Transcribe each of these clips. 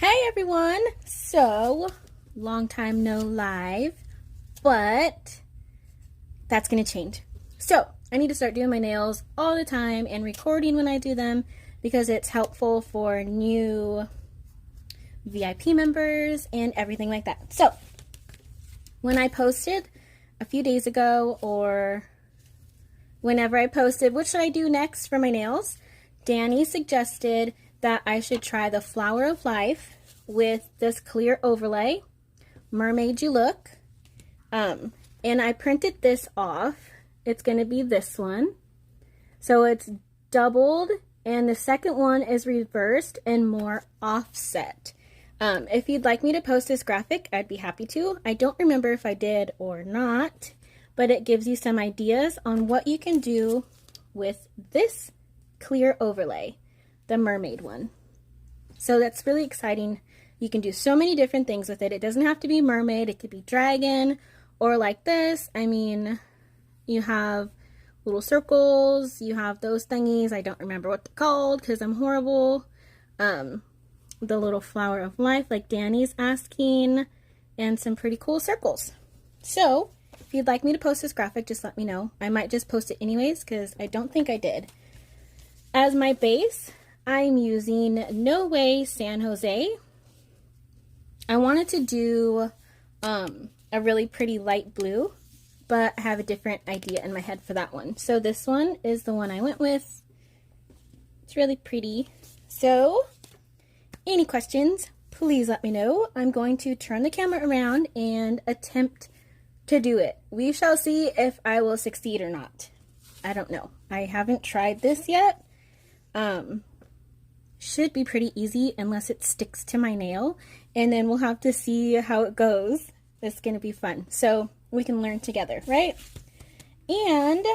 Hey everyone! So, long time no live, but that's gonna change. So, I need to start doing my nails all the time and recording when I do them because it's helpful for new VIP members and everything like that. So, when I posted a few days ago, or whenever I posted, what should I do next for my nails? Danny suggested that I should try the Flower of Life with this clear overlay, Mermaid You Look. And I printed this off. It's going to be this one. So it's doubled, and the second one is reversed and more offset. If you'd like me to post this graphic, I'd be happy to. I don't remember if I did or not, but it gives you some ideas on what you can do with this clear overlay, the mermaid one. So that's really exciting. You can do so many different things with it. It doesn't have to be mermaid. It could be dragon or like this. I mean, you have little circles. You have those thingies. I don't remember what they're called because I'm horrible. The little flower of life like Danny's asking, and some pretty cool circles. So if you'd like me to post this graphic, just let me know. I might just post it anyways because I don't think I did. As my base, I'm using No Way San Jose. I wanted to do a really pretty light blue, but I have a different idea in my head for that one. So this one is the one I went with. It's really pretty. So any questions, please let me know. I'm going to turn the camera around and attempt to do it. We shall see if I will succeed or not. I don't know. I haven't tried this yet. Should be pretty easy unless it sticks to my nail, and then we'll have to see how it goes. It's gonna be fun, so we can learn together, right? And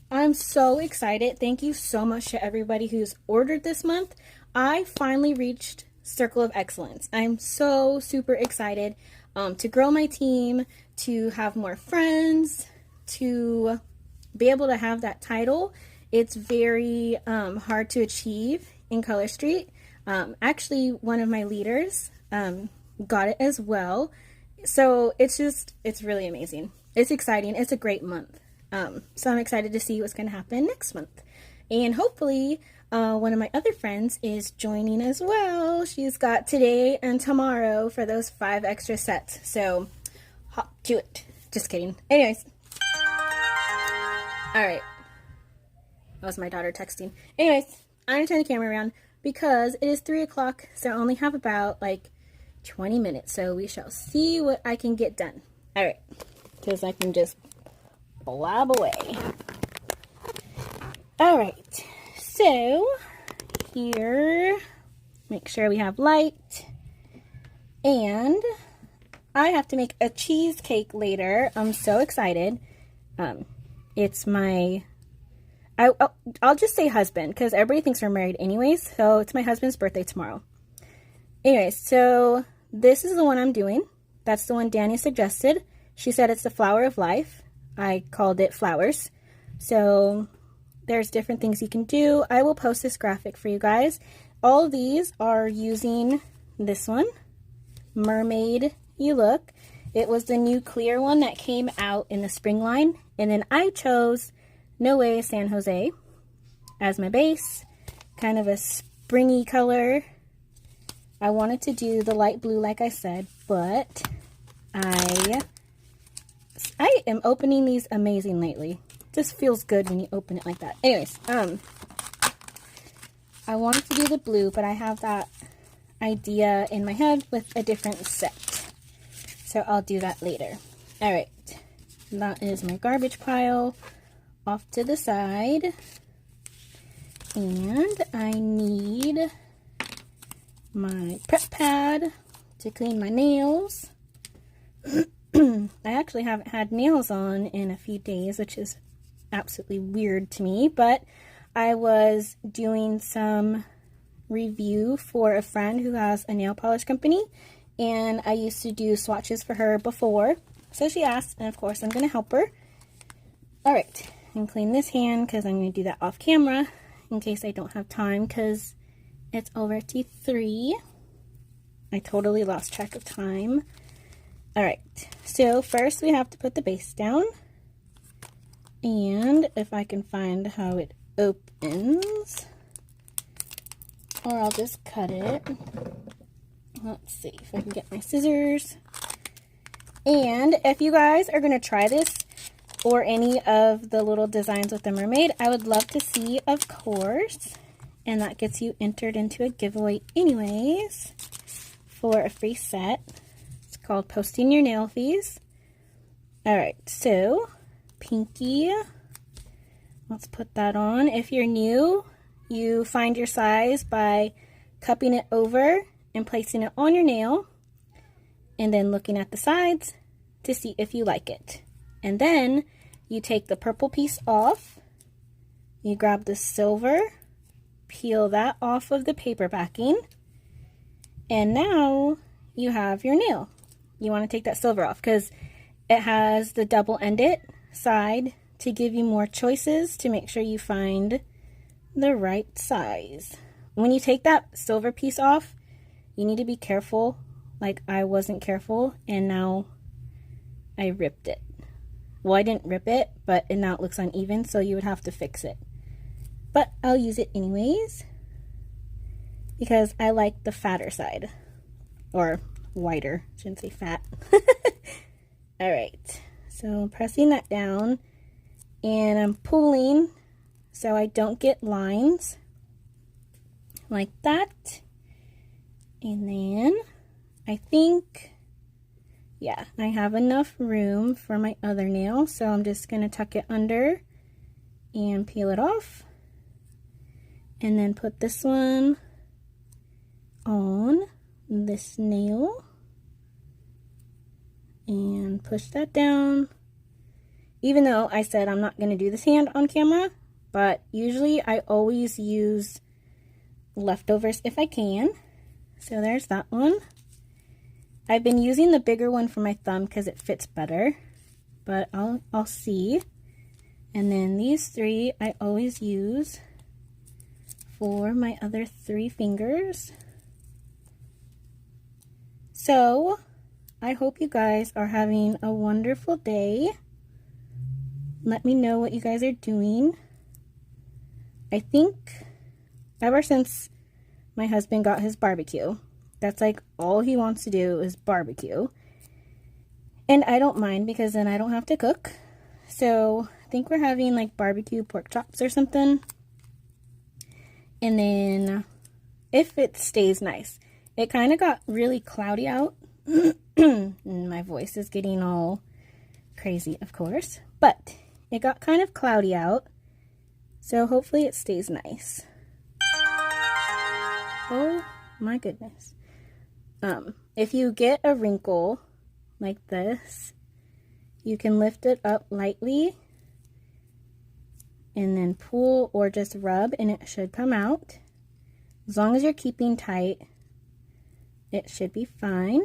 I'm so excited. Thank you so much to everybody who's ordered this month. I finally reached Circle of Excellence. I'm so super excited to grow my team, to have more friends, to be able to have that title. It's very hard to achieve in ColorStreet. Actually, one of my leaders got it as well. So it's really amazing. It's exciting. It's a great month. So I'm excited to see what's going to happen next month. And hopefully one of my other friends is joining as well. She's got today and tomorrow for those 5 extra sets. So hop to it. Just kidding. Anyways. All right. That was my daughter texting. Anyways, I'm going to turn the camera around because it is 3 o'clock, so I only have about like 20 minutes. So we shall see what I can get done. All right, because I can just blab away. All right, so here, make sure we have light. And I have to make a cheesecake later. I'm so excited. It's my... I'll just say husband because everybody thinks we're married anyways. So it's my husband's birthday tomorrow. Anyways, so this is the one I'm doing. That's the one Danny suggested. She said it's the Flower of Life. I called it Flowers. So there's different things you can do. I will post this graphic for you guys. All of these are using this one, Mermaid You Look. It was the new clear one that came out in the spring line. And then I chose No Way San Jose as my base, kind of a springy color. I wanted to do the light blue like I said, but I am opening these amazing lately. Just feels good when you open it like that. Anyways, I wanted to do the blue, but I have that idea in my head with a different set. So I'll do that later. All right, that is my garbage pile off to the side, and I need my prep pad to clean my nails. I actually haven't had nails on in a few days, which is absolutely weird to me, but I was doing some review for a friend who has a nail polish company, and I used to do swatches for her before, so she asked, and of course I'm going to help her. All right. And clean this hand because I'm going to do that off camera in case I don't have time because it's over to 3. I totally lost track of time. All right, so first we have to put the base down. And if I can find how it opens, or I'll just cut it. Let's see if I can get my scissors. And if you guys are going to try this or any of the little designs with the mermaid, I would love to see, of course. And that gets you entered into a giveaway anyways for a free set. It's called Posting Your Nail Fees. All right, so pinky. Let's put that on. If you're new, you find your size by cupping it over and placing it on your nail, and then looking at the sides to see if you like it. And then you take the purple piece off, you grab the silver, peel that off of the paper backing, and now you have your nail. You want to take that silver off because it has the double-ended side to give you more choices to make sure you find the right size. When you take that silver piece off, you need to be careful. Like I wasn't careful and now I ripped it. Well, I didn't rip it, but now it looks uneven, so you would have to fix it. But I'll use it anyways because I like the fatter side, or wider, shouldn't say fat. All right, so I'm pressing that down and I'm pulling so I don't get lines like that. And then I think, yeah, I have enough room for my other nail, so I'm just going to tuck it under and peel it off. And then put this one on this nail and push that down. Even though I said I'm not going to do this hand on camera, but usually I always use leftovers if I can. So there's that one. I've been using the bigger one for my thumb because it fits better, but I'll see. And then these three I always use for my other 3 fingers. So I hope you guys are having a wonderful day. Let me know what you guys are doing. I think ever since my husband got his barbecue, that's like all he wants to do is barbecue. And I don't mind because then I don't have to cook. So I think we're having like barbecue pork chops or something. And then if it stays nice, it kind of got really cloudy out. And my voice is getting all crazy, of course, but it got kind of cloudy out. So hopefully it stays nice. Oh my goodness. If you get a wrinkle like this, you can lift it up lightly and then pull or just rub and it should come out. As long as you're keeping tight, it should be fine.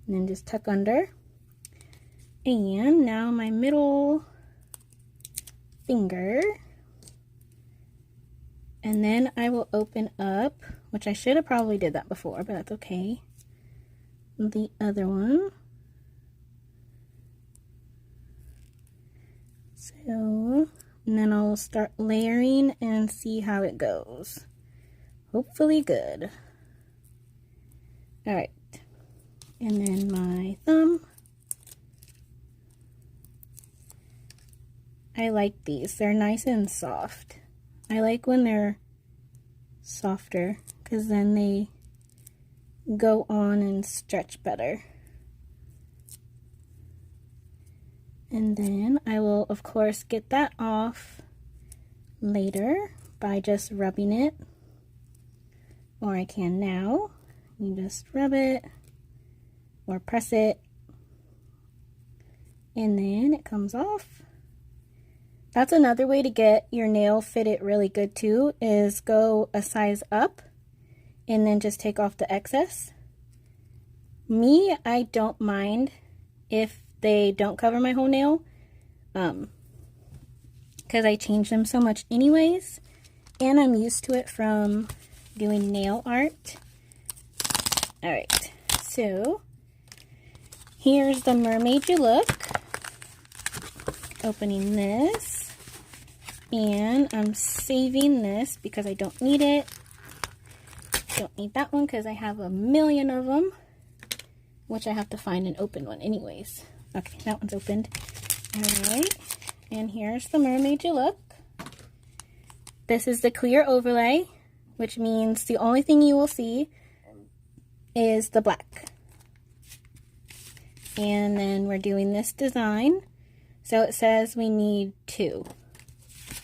And then just tuck under. And now my middle finger. And then I will open up, which I should have probably did that before, but that's okay. The other one. So, and then I'll start layering and see how it goes. Hopefully good. All right. And then my thumb. I like these. They're nice and soft. I like when they're softer because then they go on and stretch better. And then I will, of course, get that off later by just rubbing it. Or I can now. You just rub it or press it. And then it comes off. That's another way to get your nail fitted really good too, is go a size up and then just take off the excess. Me, I don't mind if they don't cover my whole nail, because I change them so much anyways, and I'm used to it from doing nail art. Alright, so here's the Mermaid You Look. Opening this, and I'm saving this because I don't need it. Don't need that one because I have a million of them, which I have to find an open one anyways. Okay, that one's opened. Alright, and here's the Mermaid You Look. This is the clear overlay, which means the only thing you will see is the black. And then we're doing this design. So it says we need 2.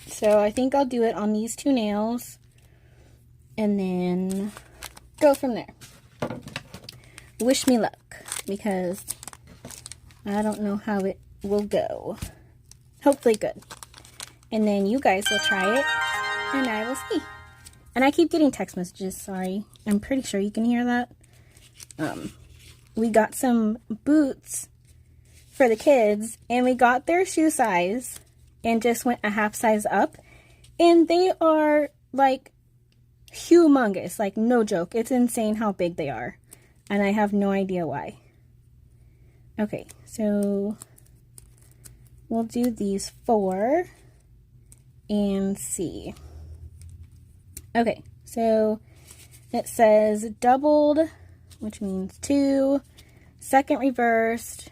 So I think I'll do it on these 2 nails and then go from there. Wish me luck because I don't know how it will go. Hopefully good. And then you guys will try it and I will see. And I keep getting text messages, sorry. I'm pretty sure you can hear that. We got some boots for the kids and we got their shoe size and just went a half size up, and they are like humongous, like no joke. It's insane how big they are and I have no idea why. Okay, so we'll do these 4 and see. Okay, so it says doubled, which means 2, second reversed,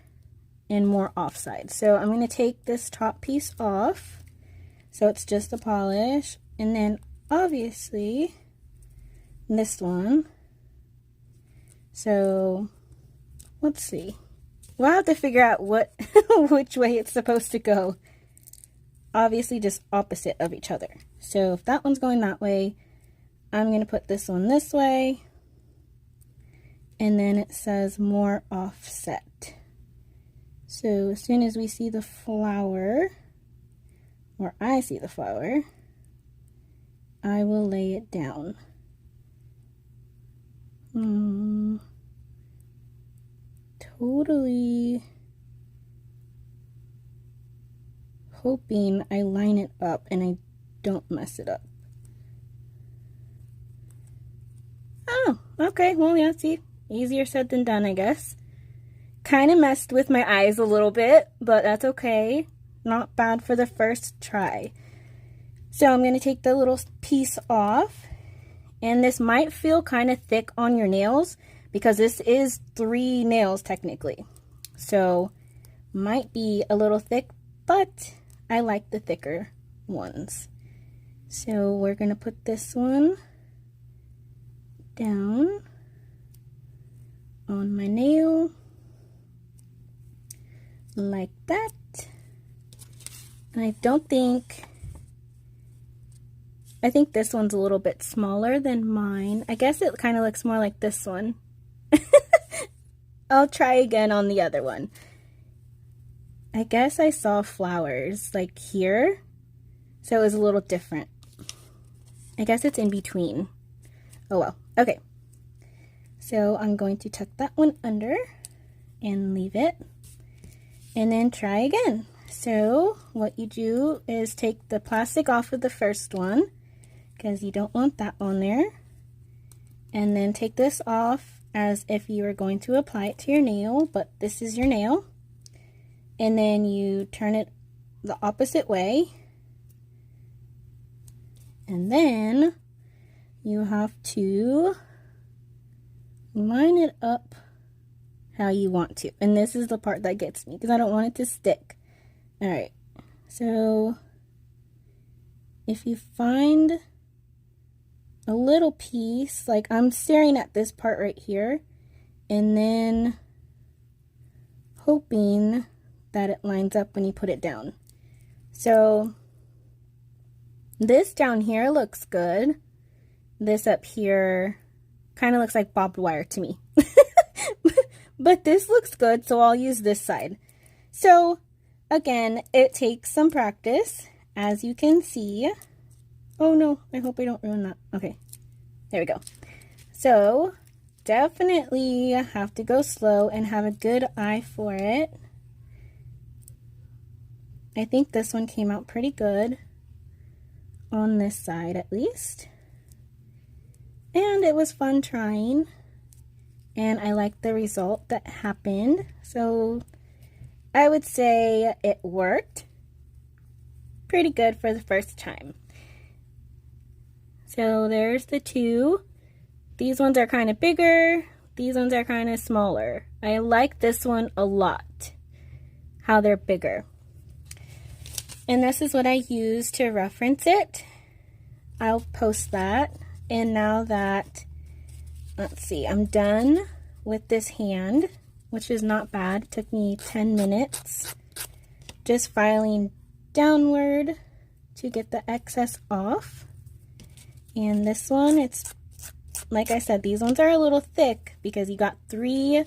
and more offside. So I'm going to take this top piece off, so it's just a polish, and then obviously this one. So let's see. We'll have to figure out what which way it's supposed to go. Obviously just opposite of each other. So if that one's going that way, I'm going to put this one this way. And then it says more offset. So as soon as we see the flower, or I see the flower, I will lay it down. Totally hoping I line it up and I don't mess it up. Oh, okay, well, yeah, see, easier said than done, I guess. Kind of messed with my eyes a little bit, but that's okay. Not bad for the first try. So I'm going to take the little piece off, and this might feel kind of thick on your nails because this is 3 nails technically. So might be a little thick, but I like the thicker ones. So we're going to put this one down on my nail like that. And I think this one's a little bit smaller than mine. I guess it kind of looks more like this one. I'll try again on the other one. I guess I saw flowers like here, so it was a little different. I guess it's in between. Oh well, okay. So I'm going to tuck that one under and leave it, and then try again. So what you do is take the plastic off of the first one, because you don't want that on there, and then take this off as if you were going to apply it to your nail, but this is your nail. And then you turn it the opposite way, and then you have to line it up how you want to. And this is the part that gets me because I don't want it to stick. Alright, so if you find a little piece, like I'm staring at this part right here, and then hoping that it lines up when you put it down. So this down here looks good. This up here kind of looks like barbed wire to me. But this looks good, so I'll use this side. So again, it takes some practice, as you can see. Oh no, I hope I don't ruin that. Okay, there we go. So definitely have to go slow and have a good eye for it. I think this one came out pretty good on this side at least. And it was fun trying. and I like the result that happened. So I would say it worked pretty good for the first time. So there's the two. These ones are kind of bigger. These ones are kind of smaller. I like this one a lot, how they're bigger. And this is what I use to reference it. I'll post that. And now that, let's see, I'm done with this hand, which is not bad. It took me 10 minutes. Just filing downward to get the excess off. And this one, it's, like I said, these ones are a little thick because you got 3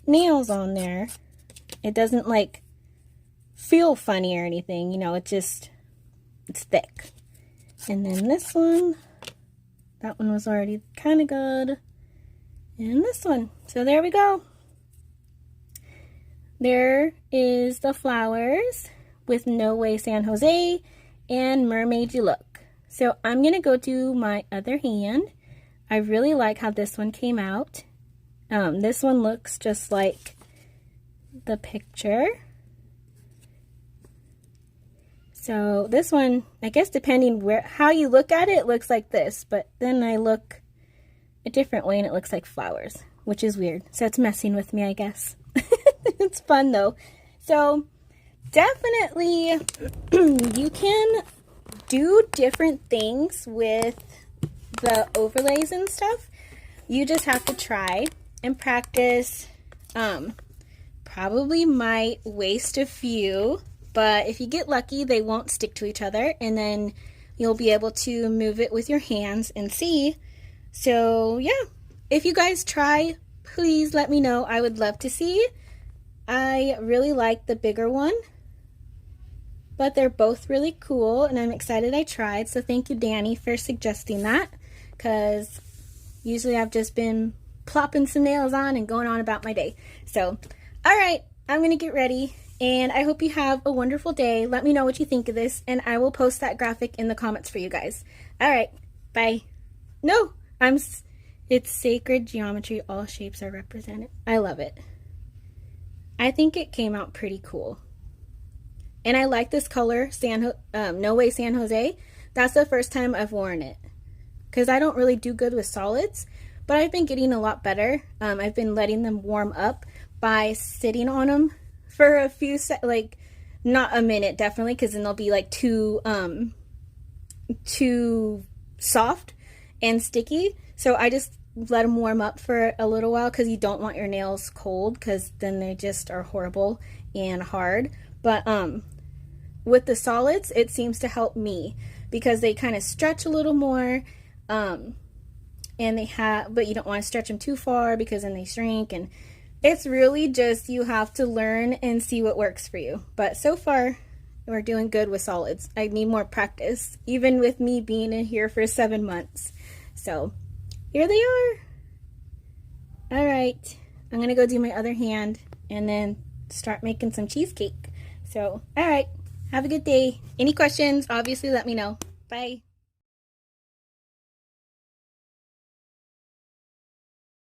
nails on there. It doesn't like feel funny or anything, you know, it's thick. And then this one, that one was already kind of good. And this one. So there we go. There is the flowers with No Way San Jose and Mermaid You Look. So I'm going to go do my other hand. I really like how this one came out. This one looks just like the picture. So this one, I guess depending how you look at it, it looks like this. But then I look a different way and it looks like flowers, which is weird. So it's messing with me, I guess. It's fun though. So definitely you can do different things with the overlays and stuff. You just have to try and practice. Probably might waste a few, but if you get lucky, they won't stick to each other, and then you'll be able to move it with your hands and see. So yeah, if you guys try, please let me know. I would love to see. I really like the bigger one, but they're both really cool, and I'm excited I tried. So thank you, Danny, for suggesting that, because usually I've just been plopping some nails on and going on about my day. So all right, I'm gonna get ready, and I hope you have a wonderful day. Let me know what you think of this, and I will post that graphic in the comments for you guys. All right, bye. No, it's sacred geometry. All shapes are represented. I love it. I think it came out pretty cool. And I like this color, No Way San Jose. That's the first time I've worn it, because I don't really do good with solids, but I've been getting a lot better. I've been letting them warm up by sitting on them for a few like not a minute definitely, because then they'll be like too soft and sticky. So I just let them warm up for a little while, because you don't want your nails cold, because then they just are horrible and hard. But with the solids, it seems to help me because they kind of stretch a little more, and but you don't want to stretch them too far because then they shrink. And it's really just, you have to learn and see what works for you. But so far, we're doing good with solids. I need more practice, even with me being in here for 7 months. So here they are. All right, I'm gonna go do my other hand and then start making some cheesecake. So, all right, have a good day. Any questions, obviously let me know. Bye.